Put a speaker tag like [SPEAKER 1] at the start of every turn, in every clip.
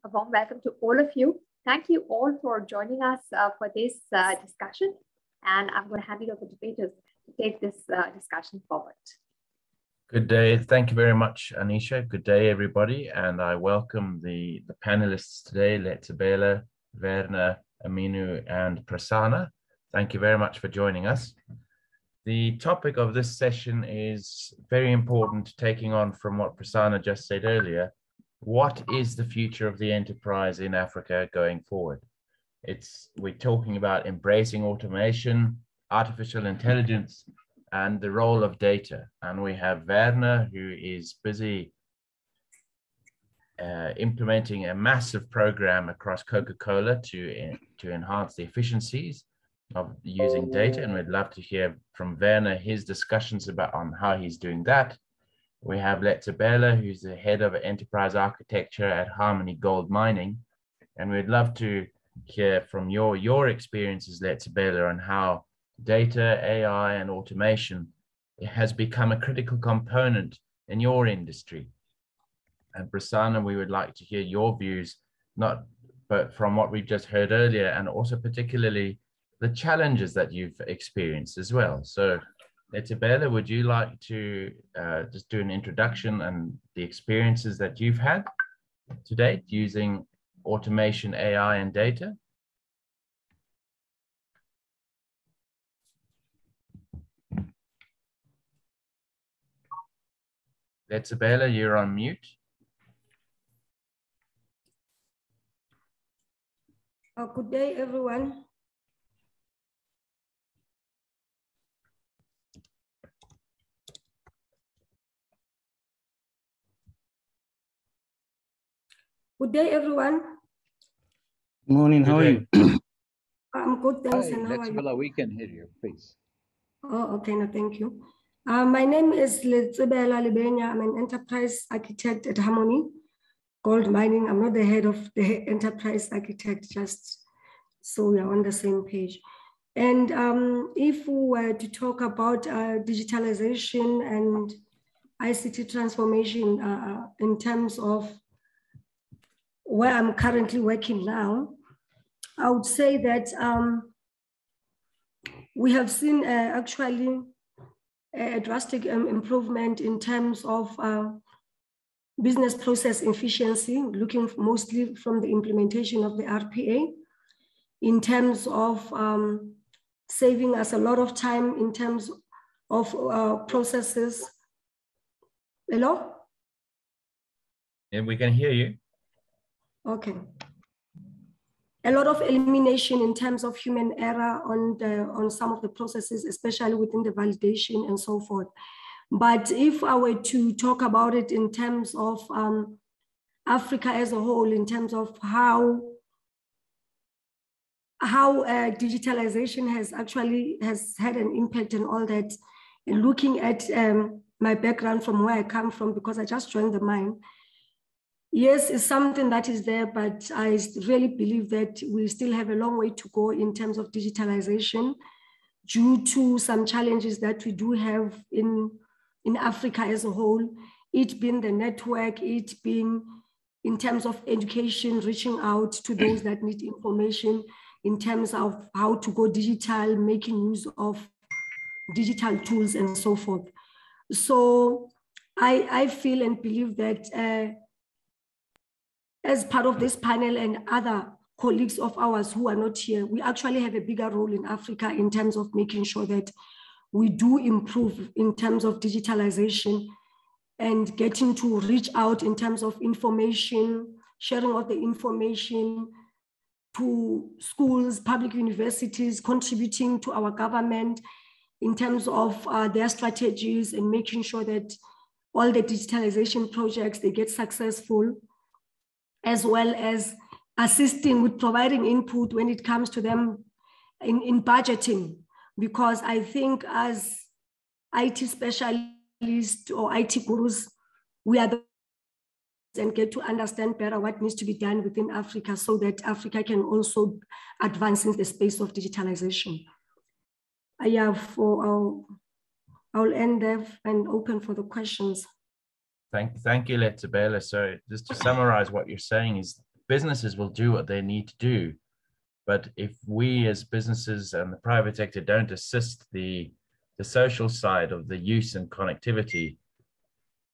[SPEAKER 1] A warm welcome to all of you. Thank you all for joining us for this discussion. And I'm going to hand it over to Peter to take this discussion forward.
[SPEAKER 2] Good day. Thank you very much, Anisha. Good day, everybody. And I welcome the panelists today, Letzebela, Werner, Aminu, and Prasanna. Thank you very much for joining us. The topic of this session is very important, taking on from what Prasanna just said earlier. What is the future of the enterprise in Africa going forward? We're talking about embracing automation, artificial intelligence, and the role of data. And we have Werner, who is busy implementing a massive program across Coca-Cola to enhance the efficiencies of using data. And we'd love to hear from Werner his discussions on how he's doing that. We have Letzebela, who's the head of enterprise architecture at Harmony Gold Mining. And we'd love to hear from your experiences, Letzebela, on how data, AI, and automation has become a critical component in your industry. And Prasanna, we would like to hear your views, but from what we've just heard earlier, and also particularly the challenges that you've experienced as well. So Letzebela, would you like to just do an introduction and the experiences that you've had to date using automation, AI, and data? Letzebela, you're on mute.
[SPEAKER 3] Good day, everyone. Good day, everyone.
[SPEAKER 4] Morning, how are you?
[SPEAKER 3] I'm good, thanks.
[SPEAKER 4] Hi,
[SPEAKER 3] and how are you?
[SPEAKER 4] We can hear you, please.
[SPEAKER 3] Oh, okay, no, thank you. My name is Letzebela Libenya. I'm an enterprise architect at Harmony Gold Mining. I'm not the head of the enterprise architect, just so we are on the same page. And if we were to talk about digitalization and ICT transformation in terms of where I'm currently working now, I would say that we have seen actually a drastic improvement in terms of business process efficiency, looking mostly from the implementation of the RPA, in terms of saving us a lot of time in terms of processes. Hello?
[SPEAKER 2] And we can hear you.
[SPEAKER 3] Okay. A lot of elimination in terms of human error on some of the processes, especially within the validation and so forth. But if I were to talk about it in terms of Africa as a whole, in terms of how digitalization has had an impact and all that, and looking at my background from where I come from, because I just joined the mine. Yes, it's something that is there, but I really believe that we still have a long way to go in terms of digitalization due to some challenges that we do have in Africa as a whole, it being the network, it being in terms of education, reaching out to those that need information in terms of how to go digital, making use of digital tools and so forth. So I feel and believe that as part of this panel and other colleagues of ours who are not here, we actually have a bigger role in Africa in terms of making sure that we do improve in terms of digitalization and getting to reach out in terms of information, sharing of the information to schools, public universities, contributing to our government in terms of their strategies and making sure that all the digitalization projects, they get successful, as well as assisting with providing input when it comes to them in budgeting. Because I think as IT specialists or IT gurus, we are the and get to understand better what needs to be done within Africa so that Africa can also advance in the space of digitalization. I'll end there and open for the questions.
[SPEAKER 2] Thank you, Letzebela. So just to summarize what you're saying is businesses will do what they need to do. But if we as businesses and the private sector don't assist the social side of the use and connectivity,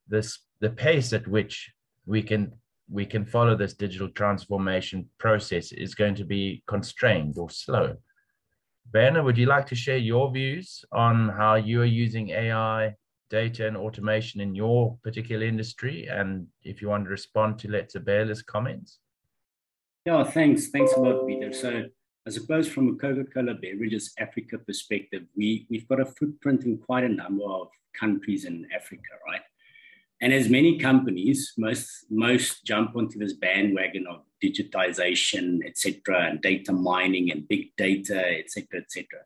[SPEAKER 2] the pace at which we can follow this digital transformation process is going to be constrained or slow. Werner, would you like to share your views on how you are using AI, data, and automation in your particular industry? And if you want to respond to Let'Sabela's comments.
[SPEAKER 5] Yeah, thanks a lot, Peter. So I suppose from a Coca-Cola Beverages Africa perspective, we've got a footprint in quite a number of countries in Africa, right? And as many companies, most jump onto this bandwagon of digitization, et cetera, and data mining and big data, et cetera, et cetera.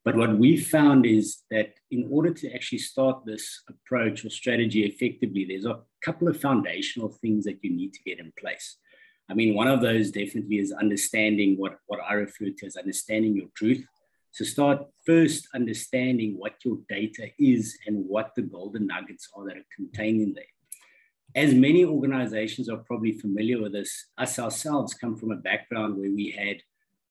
[SPEAKER 5] But what we've found is that in order to actually start this approach or strategy effectively, there's a couple of foundational things that you need to get in place. I mean, one of those definitely is understanding what I refer to as understanding your truth. So start first understanding what your data is and what the golden nuggets are that are contained in there. As many organizations are probably familiar with this, us ourselves come from a background where we had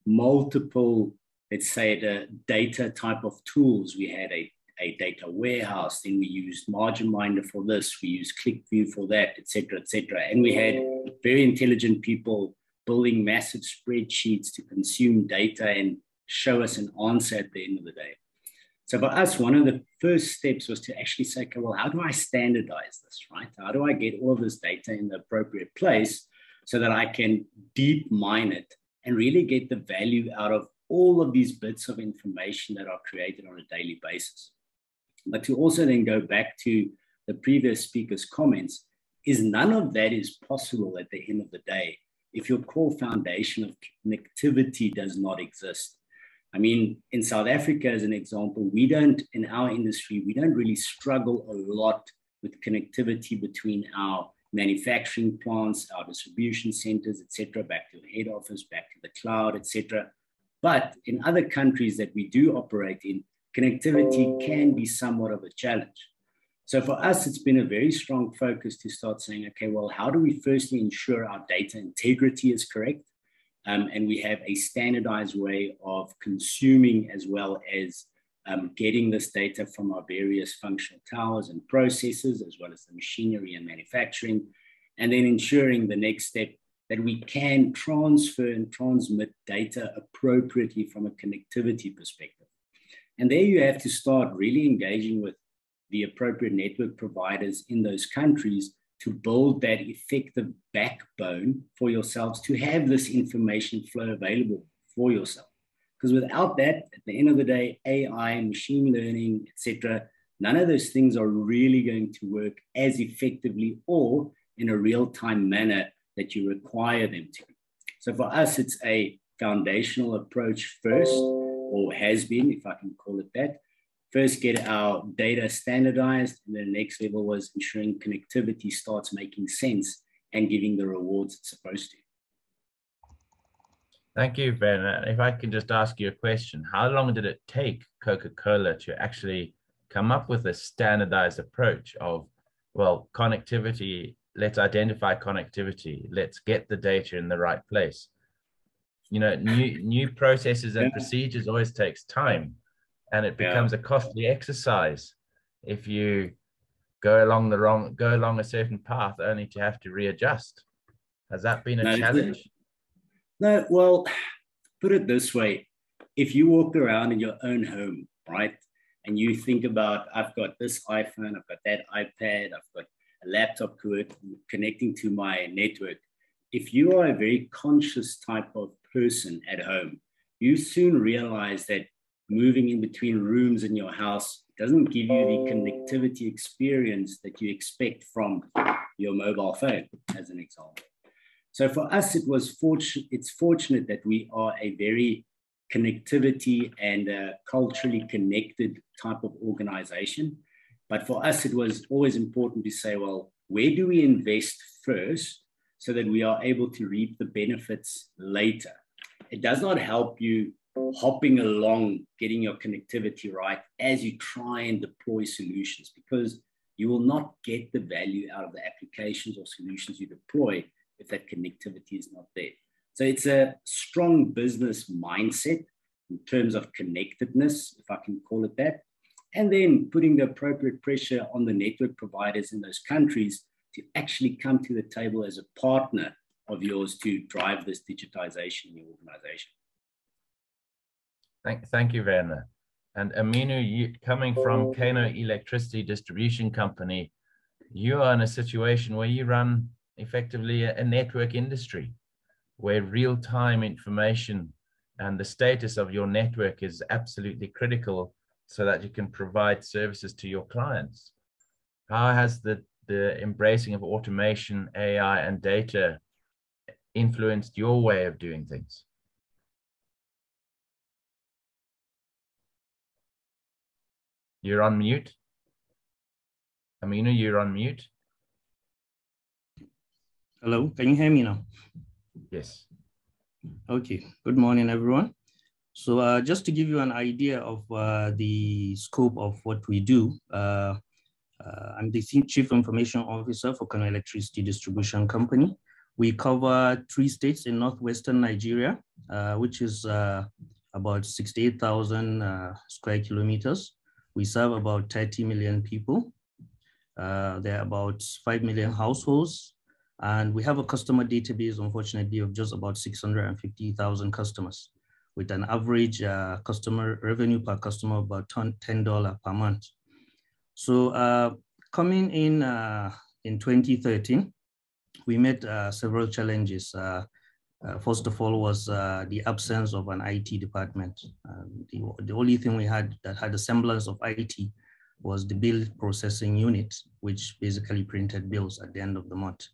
[SPEAKER 5] multiple, let's say, the data type of tools. We had a data warehouse, then we used MarginMinder for this, we used ClickView for that, et cetera, et cetera. And we had very intelligent people building massive spreadsheets to consume data and show us an answer at the end of the day. So for us, one of the first steps was to actually say, okay, well, how do I standardize this, right? How do I get all of this data in the appropriate place so that I can deep mine it and really get the value out of all of these bits of information that are created on a daily basis? But to also then go back to the previous speaker's comments, is none of that is possible at the end of the day if your core foundation of connectivity does not exist. I mean, in South Africa, as an example, in our industry, we don't really struggle a lot with connectivity between our manufacturing plants, our distribution centers, et cetera, back to the head office, back to the cloud, et cetera. But in other countries that we do operate in, connectivity can be somewhat of a challenge. So for us, it's been a very strong focus to start saying, okay, well, how do we firstly ensure our data integrity is correct? And we have a standardized way of consuming as well as getting this data from our various functional towers and processes, as well as the machinery and manufacturing, and then ensuring the next step that we can transfer and transmit data appropriately from a connectivity perspective. And there you have to start really engaging with the appropriate network providers in those countries to build that effective backbone for yourselves to have this information flow available for yourself. Because without that, at the end of the day, AI, machine learning, etc., none of those things are really going to work as effectively or in a real-time manner that you require them to. So for us, it's a foundational approach first, or has been, if I can call it that. First, get our data standardized, and then the next level was ensuring connectivity starts making sense and giving the rewards it's supposed to.
[SPEAKER 2] Thank you, Ben. If I can just ask you a question, how long did it take Coca-Cola to actually come up with a standardized approach of, well, connectivity, let's identify connectivity, let's get the data in the right place? You know, new processes and procedures always takes time, and it becomes a costly exercise if you go along a certain path only to have to readjust. Has that been a challenge?
[SPEAKER 5] No, well, put it this way. If you walk around in your own home, right, and you think about, I've got this iPhone, I've got that iPad, I've got a laptop connecting to my network. If you are a very conscious type of person at home, you soon realize that moving in between rooms in your house doesn't give you the connectivity experience that you expect from your mobile phone, as an example. So for us, it's fortunate that we are a very connectivity and culturally connected type of organization. But for us, it was always important to say, well, where do we invest first so that we are able to reap the benefits later? It does not help you hopping along, getting your connectivity right as you try and deploy solutions, because you will not get the value out of the applications or solutions you deploy if that connectivity is not there. So it's a strong business mindset in terms of connectedness, if I can call it that, and then putting the appropriate pressure on the network providers in those countries to actually come to the table as a partner of yours to drive this digitization in your organization.
[SPEAKER 2] Thank you, Werner. And Aminu, you, coming from Kano Electricity Distribution Company, you are in a situation where you run effectively a network industry, where real-time information and the status of your network is absolutely critical so that you can provide services to your clients. How has the embracing of automation, AI, and data influenced your way of doing things? You're on mute. Aminu, you're on mute.
[SPEAKER 4] Hello, can you hear me now?
[SPEAKER 2] Yes.
[SPEAKER 4] Okay, good morning, everyone. So just to give you an idea of the scope of what we do, I'm the Chief Information Officer for Kano Electricity Distribution Company. We cover 3 states in northwestern Nigeria, which is about 68,000 square kilometers. We serve about 30 million people. There are about 5 million households. And we have a customer database, unfortunately, of just about 650,000 customers, with an average customer revenue per customer of about $10 per month. So coming in 2013, we met several challenges. First of all was the absence of an IT department. The only thing we had that had a semblance of IT was the bill processing unit, which basically printed bills at the end of the month.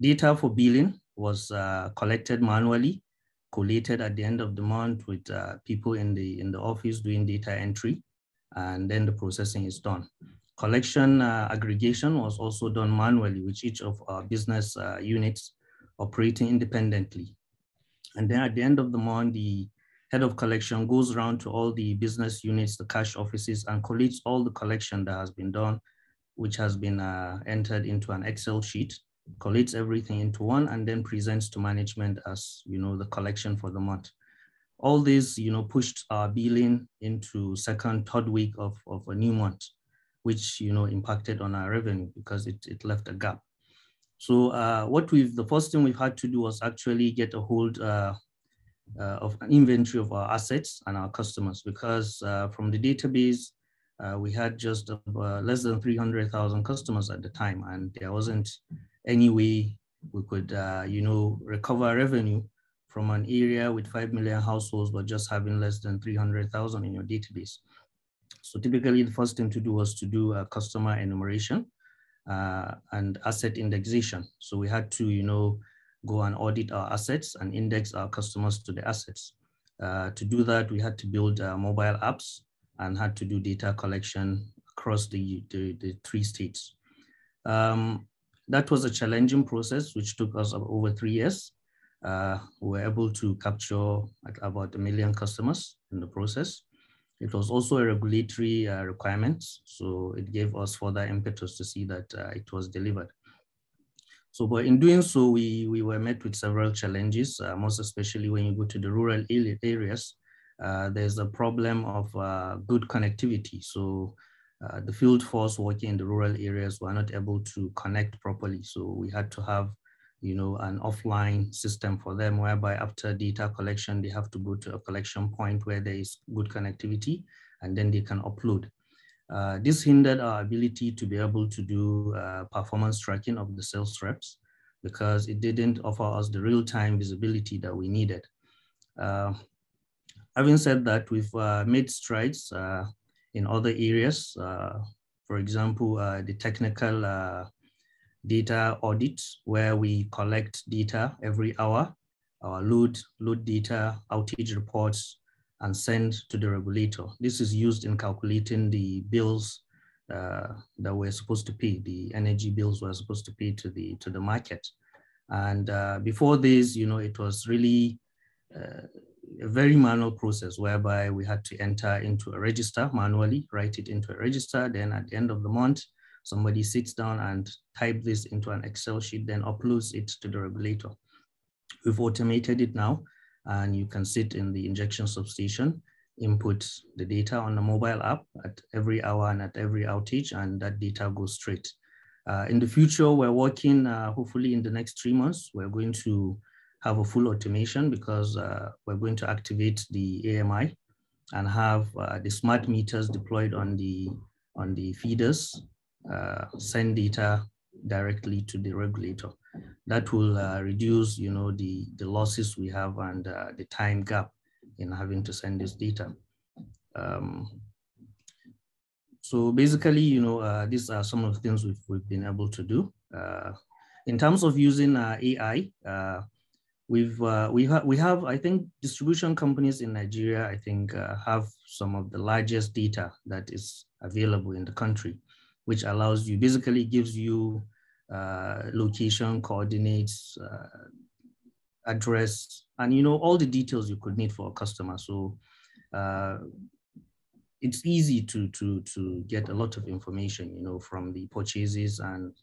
[SPEAKER 4] Data for billing was collected manually, collated at the end of the month with people in the office doing data entry, and then the processing is done. Collection aggregation was also done manually, with each of our business units operating independently. And then at the end of the month, the head of collection goes around to all the business units, the cash offices, and collates all the collection that has been done, which has been entered into an Excel sheet, collates everything into one, and then presents to management as, the collection for the month. All this, pushed our billing into second, third week of a new month, which, impacted on our revenue because it left a gap. So the first thing we've had to do was actually get a hold of an inventory of our assets and our customers, because from the database, we had just less than 300,000 customers at the time, and there wasn't any way we could, recover revenue from an area with 5 million households, but just having less than 300,000 in your database. So typically the first thing to do was to do a customer enumeration and asset indexation. So we had to, go and audit our assets and index our customers to the assets. To do that, we had to build mobile apps and had to do data collection across the 3 states. That was a challenging process, which took us over 3 years. We were able to capture about 1 million customers in the process. It was also a regulatory requirement, so it gave us further impetus to see that it was delivered. So, but in doing so, we were met with several challenges, most especially when you go to the rural areas. There's a problem of good connectivity. So the field force working in the rural areas were not able to connect properly. So we had to have, an offline system for them, whereby after data collection, they have to go to a collection point where there is good connectivity, and then they can upload. This hindered our ability to be able to do performance tracking of the sales reps, because it didn't offer us the real-time visibility that we needed. Having said that, we've made strides in other areas. For example, the technical data audits, where we collect data every hour, load data, outage reports, and send to the regulator. This is used in calculating the bills that we're supposed to pay, the energy bills we're supposed to pay to the market. And before this, it was really a very manual process, whereby we had to enter into a register manually, write it into a register. Then at the end of the month, somebody sits down and type this into an Excel sheet, then uploads it to the regulator. We've automated it now, and you can sit in the injection substation, input the data on the mobile app at every hour and at every outage, and that data goes straight. In the future, we're working, hopefully in the next 3 months, we're going to have a full automation, because we're going to activate the AMI and have the smart meters deployed on the feeders, send data directly to the regulator. That will reduce, the losses we have and the time gap in having to send this data. So basically, these are some of the things we've been able to do. In terms of using AI, we have, I think, distribution companies in Nigeria, I think, have some of the largest data that is available in the country, which allows you, basically gives you location, coordinates, address, and all the details you could need for a customer. So it's easy to get a lot of information, from the purchases and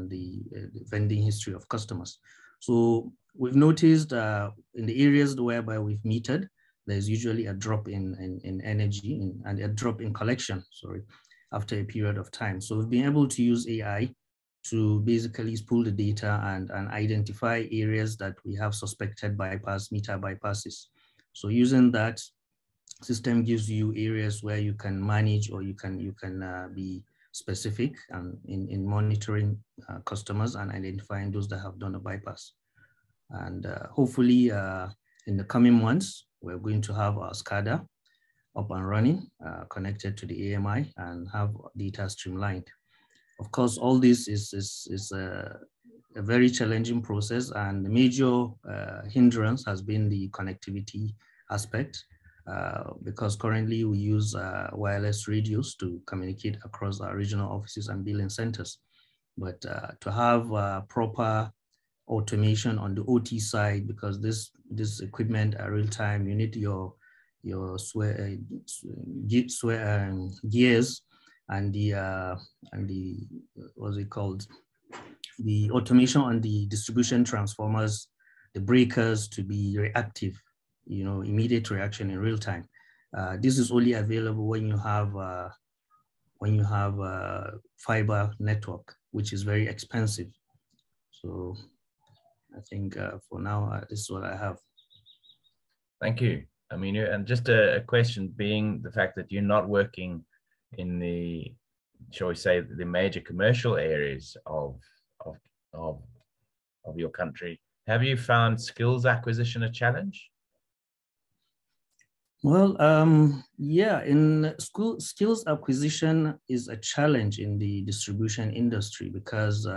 [SPEAKER 4] the vending history of customers. So we've noticed in the areas whereby we've metered, there's usually a drop in energy and a drop in collection, after a period of time. So we've been able to use AI to basically pull the data and identify areas that we have suspected meter bypasses. So using that, system gives you areas where you can manage, or you can be specific in monitoring customers and identifying those that have done a bypass. And hopefully in the coming months, we're going to have our SCADA up and running, connected to the AMI, and have data streamlined. Of course, all this is a very challenging process, and the major hindrance has been the connectivity aspect, because currently we use wireless radios to communicate across our regional offices and billing centers. But to have proper automation on the OT side, because this equipment are real time, you need your gears and the what's it called, the automation on the distribution transformers, the breakers to be reactive, immediate reaction in real time. This is only available when you have a fiber network, which is very expensive. So I think for now, this is what I have.
[SPEAKER 2] Thank you, Aminu. And just a question, being the fact that you're not working in the, shall we say, the major commercial areas of your country, have you found skills acquisition a challenge?
[SPEAKER 4] Well, yeah, in school, skills acquisition is a challenge in the distribution industry, because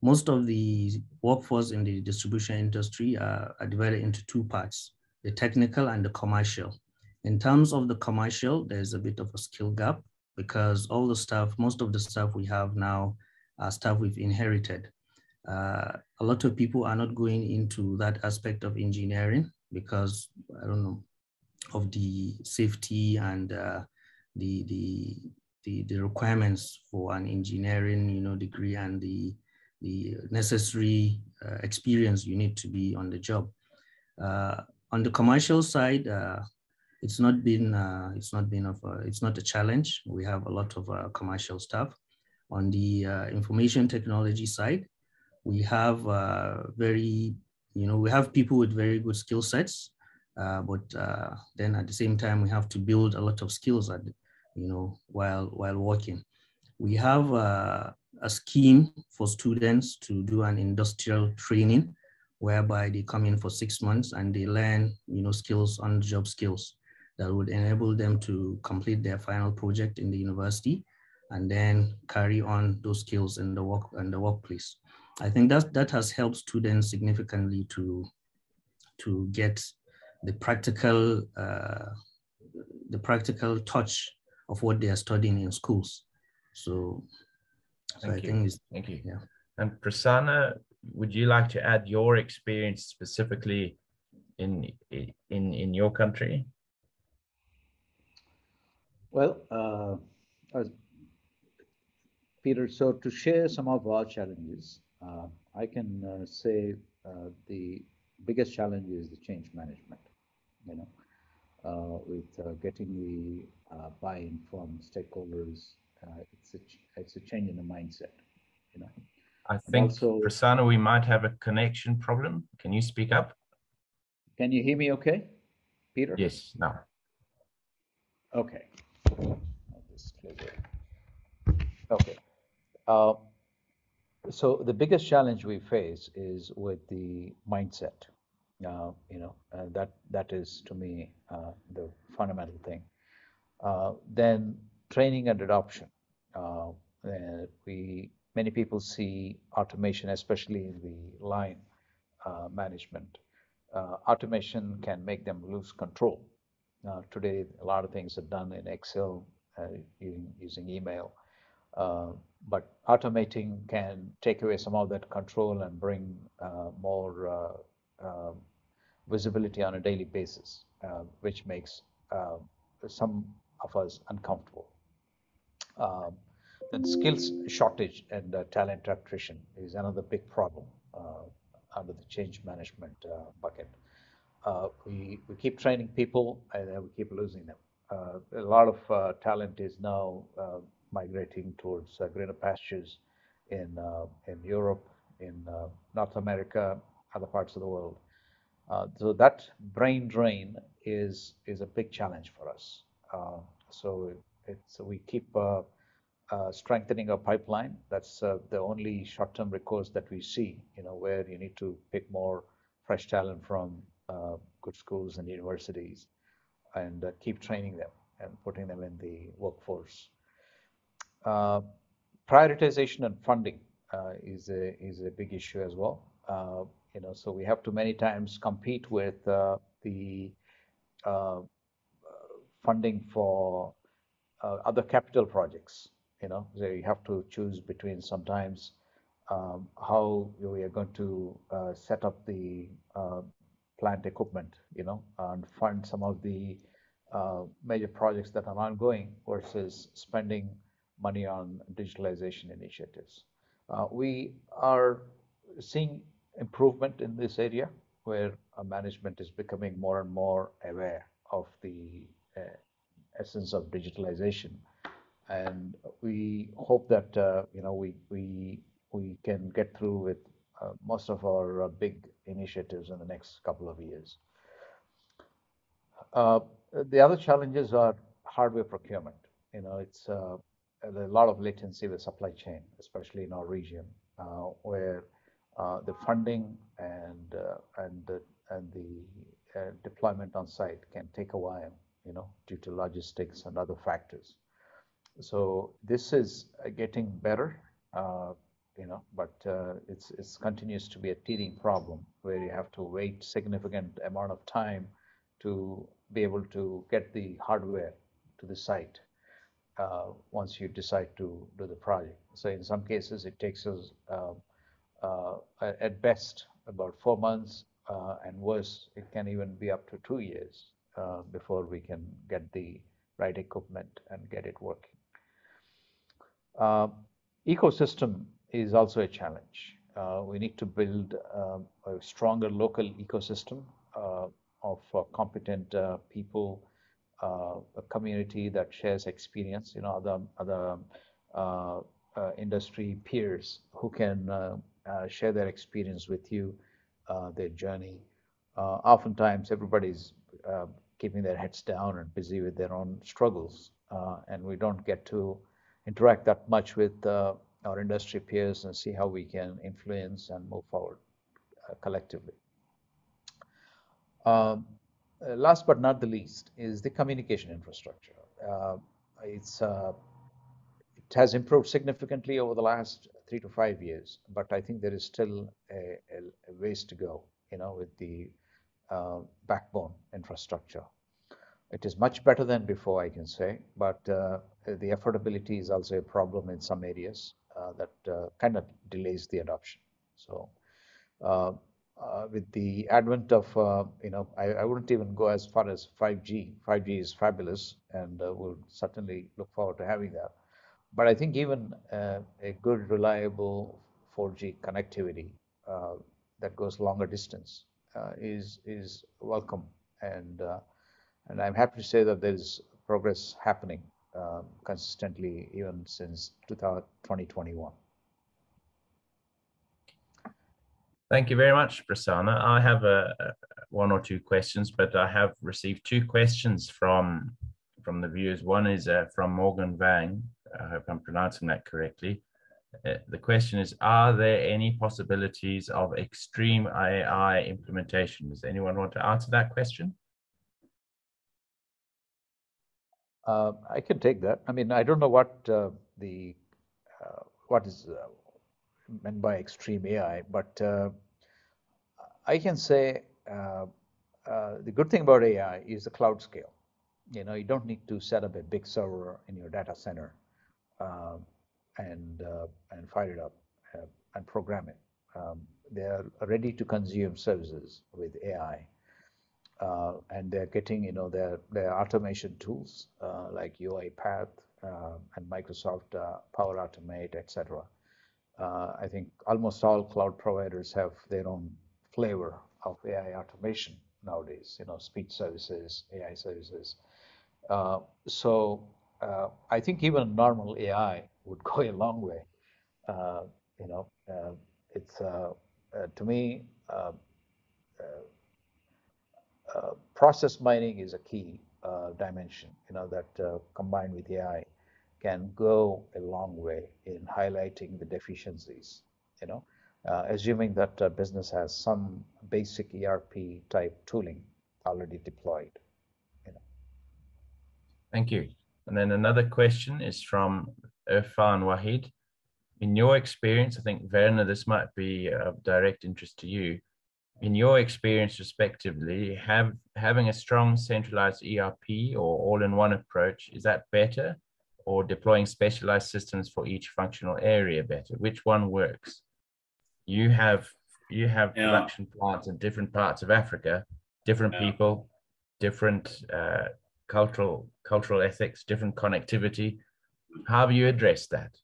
[SPEAKER 4] most of the workforce in the distribution industry are divided into two parts, the technical and the commercial. In terms of the commercial, there's a bit of a skill gap, because all the staff, most of the staff we have now are staff we've inherited. A lot of people are not going into that aspect of engineering because, I don't know, of the safety and the requirements for an engineering, degree, and the necessary experience you need to be on the job. On the commercial side, it's not a challenge. We have a lot of commercial staff. On the information technology side, we have we have people with very good skill sets, but then at the same time, we have to build a lot of skills while working. We have a scheme for students to do an industrial training, whereby they come in for 6 months and they learn skills, on-the-job skills that would enable them to complete their final project in the university and then carry on those skills in the workplace. I think that has helped students significantly to get the practical touch of what they are studying in schools. So
[SPEAKER 2] Thank you. Yeah. And Prasanna, would you like to add your experience specifically in your country?
[SPEAKER 6] Well, Peter, so to share some of our challenges, I can say the biggest challenge is the change management, you know, with getting the buy-in from stakeholders. It's a change in the mindset, you know.
[SPEAKER 2] I
[SPEAKER 6] And
[SPEAKER 2] think,
[SPEAKER 6] also,
[SPEAKER 2] Prasanna, we might have a connection problem. Can you speak up?
[SPEAKER 6] can you hear me okay, Peter?
[SPEAKER 2] Yes, now.
[SPEAKER 6] Okay. I'll just close it. Okay. Uh, so the biggest challenge we face is with the mindset. That is to me the fundamental thing. Then training and adoption. Many people see automation, especially in the line management. Automation can make them lose control. Today, a lot of things are done in Excel, using email. But automating can take away some of that control and bring more visibility on a daily basis, which makes some of us uncomfortable. Then skills shortage and talent attrition is another big problem under the change management bucket. We keep training people and then we keep losing them. A lot of talent is now migrating towards greener pastures in Europe, in North America, other parts of the world. So that brain drain is a big challenge for us. So we keep strengthening our pipeline. That's the only short-term recourse that we see, where you need to pick more fresh talent from good schools and universities and keep training them and putting them in the workforce. Prioritization and funding is a big issue as well. So we have to many times compete with the funding for other capital projects. So you have to choose between sometimes how we are going to set up the plant equipment, and fund some of the major projects that are ongoing versus spending money on digitalization initiatives. We are seeing improvement in this area where management is becoming more and more aware of the essence of digitalization, and we hope that we can get through with most of our big initiatives in the next couple of years. The other challenges are hardware procurement. It's a lot of latency with supply chain, especially in our region, where the funding and the deployment on site can take a while, due to logistics and other factors. So this is getting better, but it's continues to be a teething problem where you have to wait significant amount of time to be able to get the hardware to the site once you decide to do the project. So in some cases, it takes us at best about 4 months, and worse, it can even be up to 2 years before we can get the right equipment and get it working. Ecosystem is also a challenge. We need to build a stronger local ecosystem of competent people, a community that shares experience, other industry peers who can share their experience with you, their journey. Oftentimes, everybody's keeping their heads down and busy with their own struggles, and we don't get to interact that much with our industry peers and see how we can influence and move forward collectively. Last but not the least is the communication infrastructure. It has improved significantly over the last 3 to 5 years, but I think there is still a ways to go, with the backbone infrastructure. It is much better than before, I can say, but the affordability is also a problem in some areas that kind of delays the adoption. So with the advent of, I wouldn't even go as far as 5G. 5G is fabulous, and we'll certainly look forward to having that. but I think even a good, reliable 4G connectivity that goes longer distance is welcome, and I'm happy to say that there's progress happening consistently even since 2021.
[SPEAKER 2] Thank you very much, Prasanna. I have one or two questions, but I have received two questions from the viewers. One is from Morgan Vang. I hope I'm pronouncing that correctly. The question is, are there any possibilities of extreme AI implementation? Does anyone want to answer that question?
[SPEAKER 6] I can take that. I mean, I don't know what what is meant by extreme AI, but I can say the good thing about AI is the cloud scale. You know, you don't need to set up a big server in your data center and fire it up and program it. They're ready to consume services with AI. And they're getting, you know, their automation tools like UiPath and Microsoft Power Automate, etc. I think almost all cloud providers have their own flavor of AI automation nowadays. You know, speech services, AI services. So I think even normal AI would go a long way. You know, it's to me. Process mining is a key dimension, you know, that combined with AI can go a long way in highlighting the deficiencies, you know, assuming that business has some basic ERP type tooling already deployed, you know.
[SPEAKER 2] Thank you. And then another question is from Irfan Wahid. In your experience, I think, Werner, this might be of direct interest to you. In your experience, respectively, having a strong centralized ERP or all-in-one approach, is that better, or deploying specialized systems for each functional area better? Which one works? You have production plants in different parts of Africa, different people, different cultural ethics, different connectivity. How have you addressed that?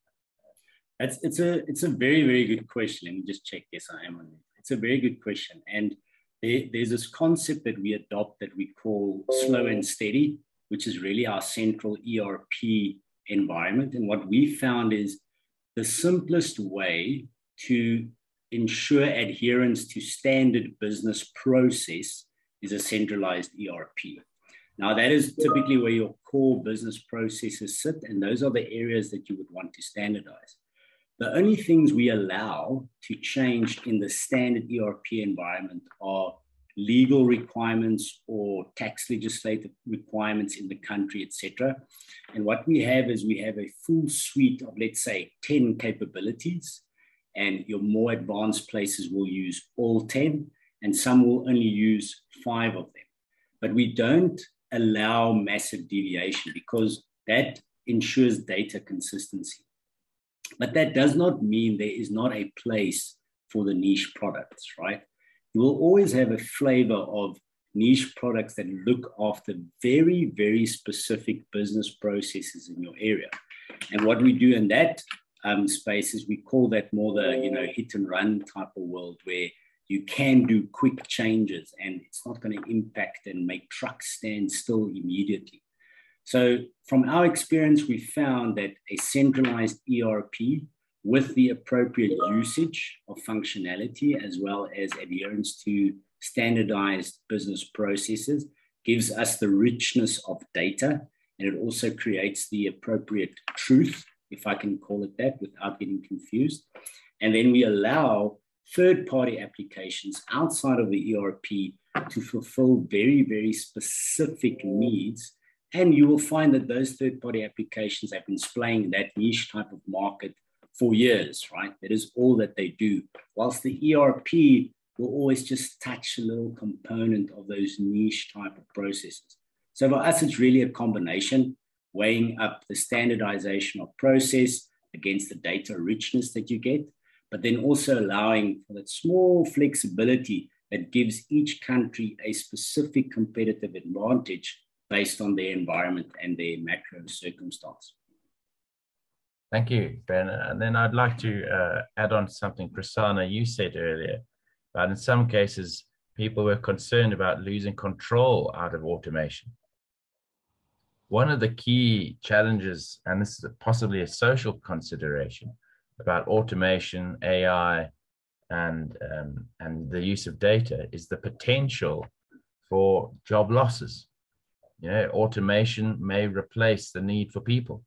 [SPEAKER 5] It's a very, very good question. Let me just check. Yes, I am on it. It's a very good question. And there's this concept that we adopt that we call slow and steady, which is really our central ERP environment. And what we found is the simplest way to ensure adherence to standard business process is a centralized ERP. Now, that is typically where your core business processes sit, and those are the areas that you would want to standardize. The only things we allow to change in the standard ERP environment are legal requirements or tax legislative requirements in the country, etc. And what we have is we have a full suite of, let's say, 10 capabilities, and your more advanced places will use all 10, and some will only use 5 of them. But we don't allow massive deviation because that ensures data consistency. But that does not mean there is not a place for the niche products, right? You will always have a flavor of niche products that look after very, very specific business processes in your area. And what we do in that space is we call that more the, you know, hit and run type of world where you can do quick changes and it's not going to impact and make trucks stand still immediately. So from our experience, we found that a centralized ERP with the appropriate usage of functionality as well as adherence to standardized business processes gives us the richness of data, and it also creates the appropriate truth, if I can call it that, without getting confused. And then we allow third-party applications outside of the ERP to fulfill very, very specific needs. And you will find that those third-party applications have been displaying that niche type of market for years, right? That is all that they do. Whilst the ERP will always just touch a little component of those niche type of processes. So for us, it's really a combination, weighing up the standardization of process against the data richness that you get, but then also allowing for that small flexibility that gives each country a specific competitive advantage based on their environment and their macro circumstance.
[SPEAKER 2] Thank you, Ben. And then I'd like to add on to something, Prasanna, you said earlier, but in some cases, people were concerned about losing control out of automation. One of the key challenges, and this is possibly a social consideration about automation, AI, and the use of data, is the potential for job losses. You know, automation may replace the need for people.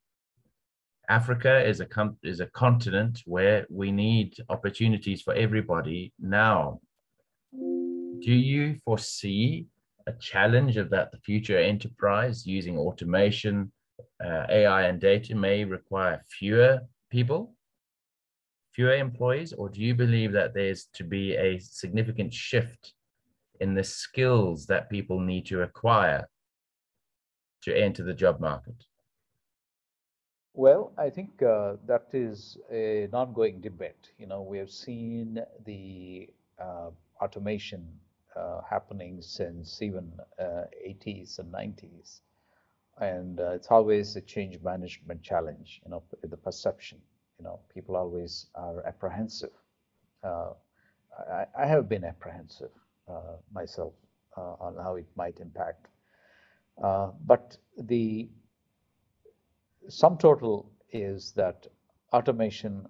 [SPEAKER 2] Africa is a continent where we need opportunities for everybody now. Do you foresee a challenge of that the future enterprise using automation, AI and data may require fewer people, fewer employees, or do you believe that there's to be a significant shift in the skills that people need to acquire to enter the job market?
[SPEAKER 6] Well, I think that is an ongoing debate. You know, we have seen the automation happening since even 80s and 90s. And it's always a change management challenge, you know, the perception. You know, people always are apprehensive. I have been apprehensive myself on how it might impact. But the sum total is that automation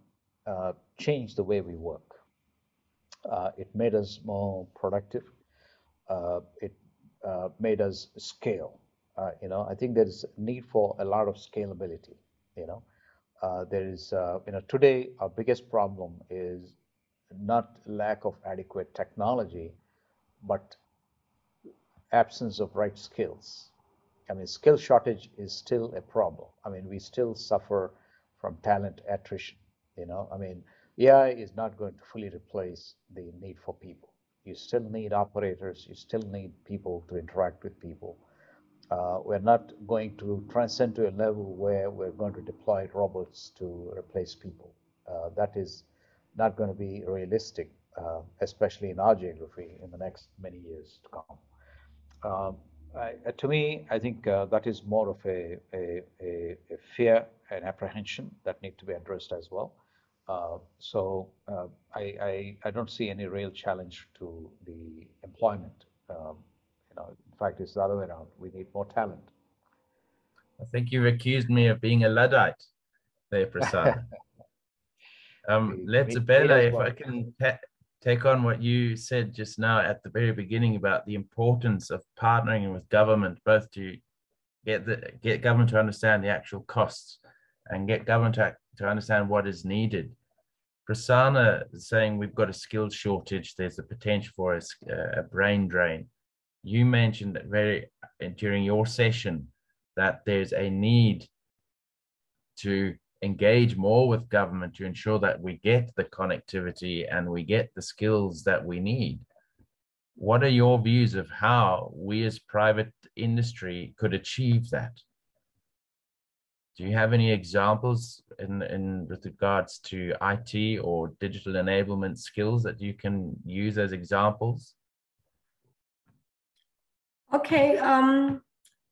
[SPEAKER 6] changed the way we work. It made us more productive. It made us scale. You know, I think there is need for a lot of scalability. You know, there is, you know, today our biggest problem is not lack of adequate technology, but absence of right skills. I mean, skill shortage is still a problem. I mean, we still suffer from talent attrition. You know, I mean, AI is not going to fully replace the need for people. You still need operators. You still need people to interact with people. We're not going to transcend to a level where we're going to deploy robots to replace people. That is not going to be realistic, especially in our geography in the next many years to come. To me, I think that is more of a fear and apprehension that need to be addressed as well. So I don't see any real challenge to the employment. You know, in fact, it's the other way around. We need more talent.
[SPEAKER 2] I think you've accused me of being a Luddite there, Prasanna. Let's, Bella, if I can take on what you said just now at the very beginning about the importance of partnering with government, both to get government to understand the actual costs and get government to understand what is needed. Prasanna is saying we've got a skills shortage. There's a potential for a brain drain. You mentioned that during your session that there's a need to engage more with government to ensure that we get the connectivity and we get the skills that we need. What are your views of how we as private industry could achieve that? Do you have any examples with regards to IT or digital enablement skills that you can use as examples?
[SPEAKER 3] Okay,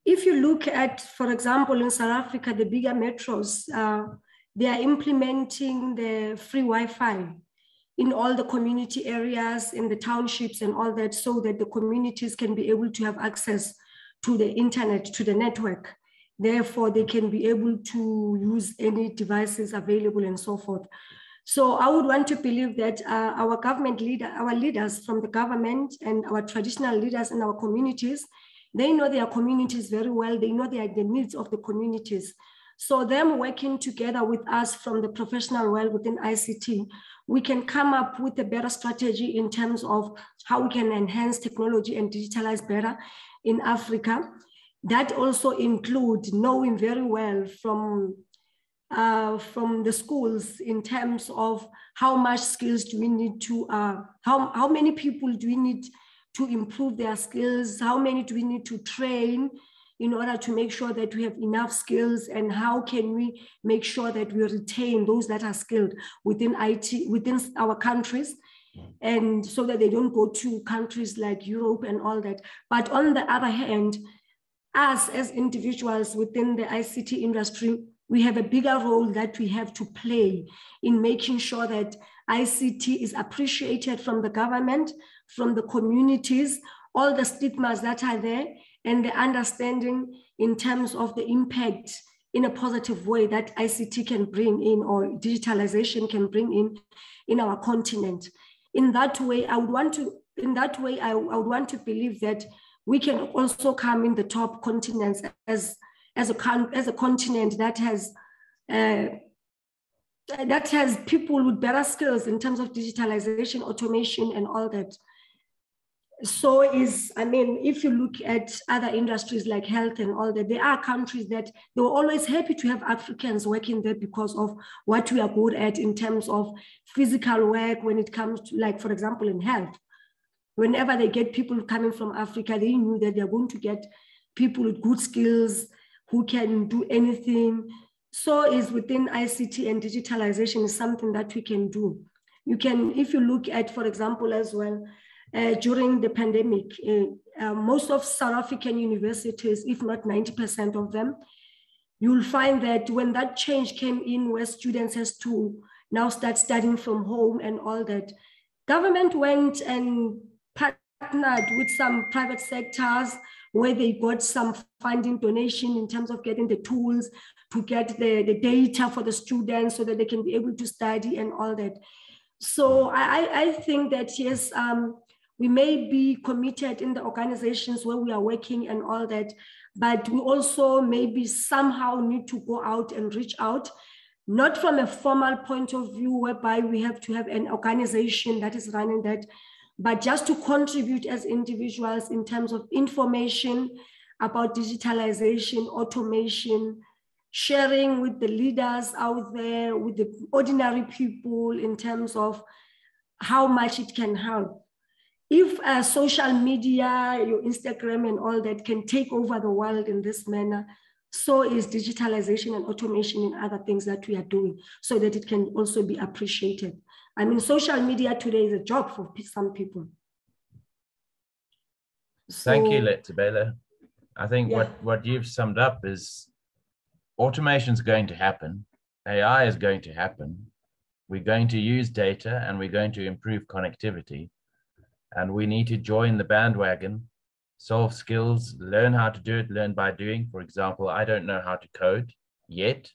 [SPEAKER 3] if you look at, for example, in South Africa, the bigger metros, they are implementing the free Wi-Fi in all the community areas, in the townships and all that, so that the communities can be able to have access to the internet, to the network. Therefore, they can be able to use any devices available and so forth. So I would want to believe that our leaders from the government and our traditional leaders in our communities, they know their communities very well. They know the needs of the communities. So them working together with us from the professional world within ICT, we can come up with a better strategy in terms of how we can enhance technology and digitalize better in Africa. That also includes knowing very well from the schools in terms of how much skills do we need to, how many people do we need to improve their skills, how many do we need to train in order to make sure that we have enough skills, and how can we make sure that we retain those that are skilled within IT, within our countries, and so that they don't go to countries like Europe and all that. But on the other hand, us as individuals within the ICT industry, we have a bigger role that we have to play in making sure that ICT is appreciated from the government, from the communities, all the stigmas that are there, and the understanding in terms of the impact in a positive way that ICT can bring in, or digitalization can bring in our continent. In that way, I would want to believe that we can also come in the top continents as a continent that has people with better skills in terms of digitalization, automation, and all that. So if you look at other industries like health and all that, there are countries that they were always happy to have Africans working there because of what we are good at in terms of physical work when it comes to, like, for example, in health. Whenever they get people coming from Africa, they knew that they're going to get people with good skills who can do anything. So is within ICT and digitalization is something that we can do. You can, if you look at, for example, as well, during the pandemic, most of South African universities, if not 90% of them, you'll find that when that change came in where students has to now start studying from home and all that, government went and partnered with some private sectors where they got some funding donation in terms of getting the tools to get the data for the students so that they can be able to study and all that. So I think that, yes, we may be committed in the organizations where we are working and all that, but we also maybe somehow need to go out and reach out, not from a formal point of view whereby we have to have an organization that is running that, but just to contribute as individuals in terms of information about digitalization, automation, sharing with the leaders out there, with the ordinary people in terms of how much it can help. If social media, your Instagram and all that can take over the world in this manner, so is digitalization and automation and other things that we are doing so that it can also be appreciated. I mean, social media today is a job for some people.
[SPEAKER 2] Thank you, Lethabela. I think what you've summed up is automation is going to happen. AI is going to happen. We're going to use data and we're going to improve connectivity. And we need to join the bandwagon, solve skills, learn how to do it, learn by doing. For example, I don't know how to code yet.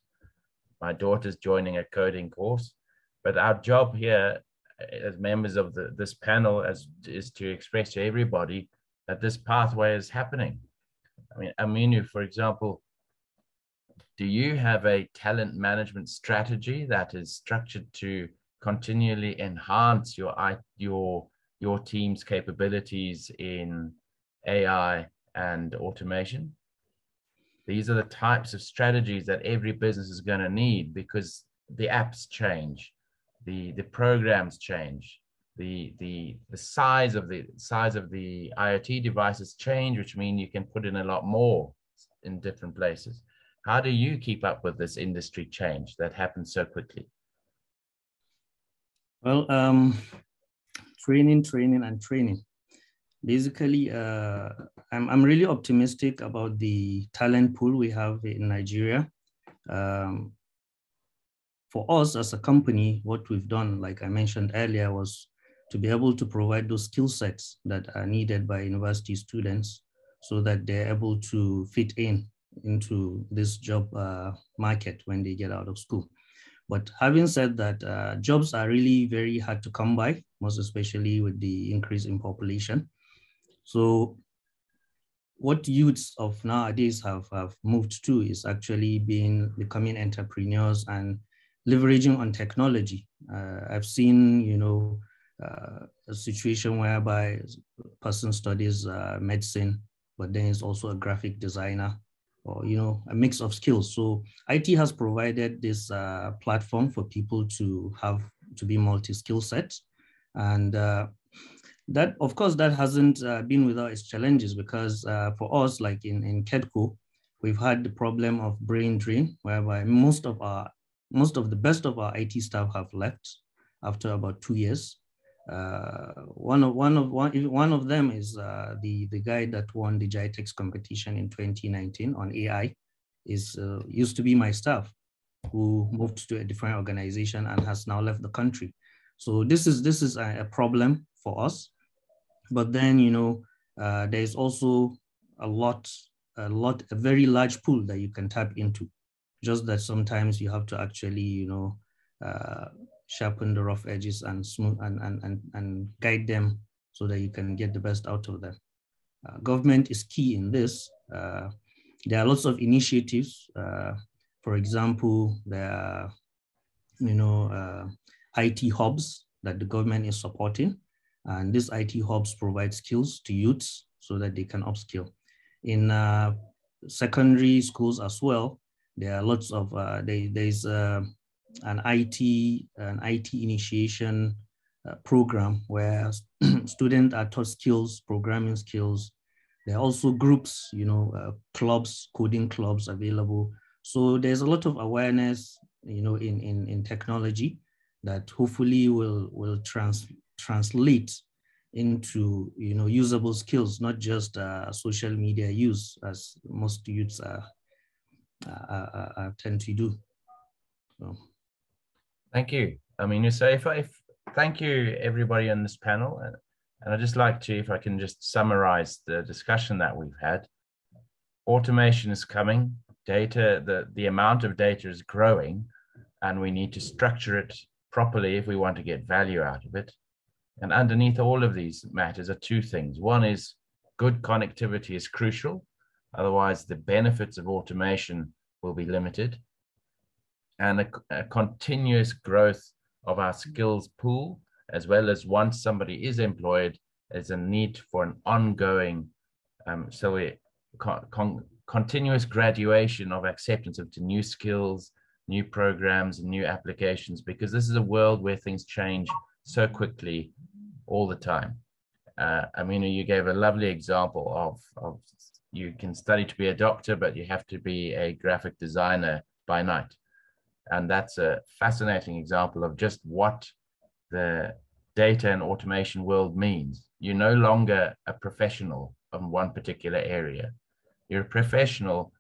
[SPEAKER 2] My daughter's joining a coding course. But our job here as members of this panel is to express to everybody that this pathway is happening. I mean, Aminu, for example, do you have a talent management strategy that is structured to continually enhance your team's capabilities in AI and automation? These are the types of strategies that every business is going to need because the apps change, the programs change, the size of the IoT devices change, which means you can put in a lot more in different places. How do you keep up with this industry change that happens so quickly?
[SPEAKER 4] Well, training. Basically, I'm really optimistic about the talent pool we have in Nigeria. For us as a company, what we've done, like I mentioned earlier, was to be able to provide those skill sets that are needed by university students so that they're able to fit into this job market when they get out of school. But having said that, jobs are really very hard to come by, most especially with the increase in population. So what youths of nowadays have moved to is actually becoming entrepreneurs and leveraging on technology. I've seen, a situation whereby a person studies medicine, but then is also a graphic designer, or a mix of skills. So IT has provided this platform for people to be multi-skill sets, and that, of course, that hasn't been without its challenges, because for us, like in KEDCO, we've had the problem of brain drain, whereby most of the best of our IT staff have left after about 2 years. One of them is the guy that won the GITEX competition in 2019 on AI. Used to be my staff. who moved to a different organization and has now left the country. So this is a problem for us. But then, you know, there's also a very large pool that you can tap into. Just that sometimes you have to actually, you know, sharpen the rough edges and smooth and guide them so that you can get the best out of them. Government is key in this. There are lots of initiatives. For example, there are, you know, IT hubs that the government is supporting. And these IT hubs provide skills to youths so that they can upskill. In secondary schools as well, there are lots of, there's an IT initiation program where students are taught skills, programming skills. There are also groups, you know, clubs, coding clubs available. So there's a lot of awareness, you know, in technology that hopefully will translate into, you know, usable skills, not just social media use, as most youths tend to do. So.
[SPEAKER 2] Thank you. I mean, so if thank you everybody on this panel, and I'd just like to, if I can just summarize the discussion that we've had. Automation is coming, data, the amount of data is growing, and we need to structure it properly if we want to get value out of it. And underneath all of these matters are two things. One is good connectivity is crucial. Otherwise, the benefits of automation will be limited. And a continuous growth of our skills pool, as well as once somebody is employed, there's a need for an ongoing, continuous graduation of acceptance of new skills, new programs, and new applications, because this is a world where things change so quickly all the time. Amina, you gave a lovely example of you can study to be a doctor, but you have to be a graphic designer by night. And that's a fascinating example of just what the data and automation world means. You're no longer a professional of one particular area. You're a professional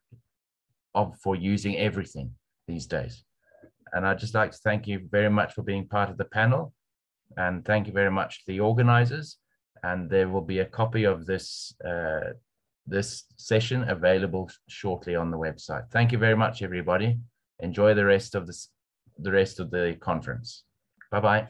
[SPEAKER 2] for using everything these days. And I'd just like to thank you very much for being part of the panel. And thank you very much to the organizers. And there will be a copy of this, this session available shortly on the website. Thank you very much, everybody. Enjoy the rest of the conference. Bye-bye.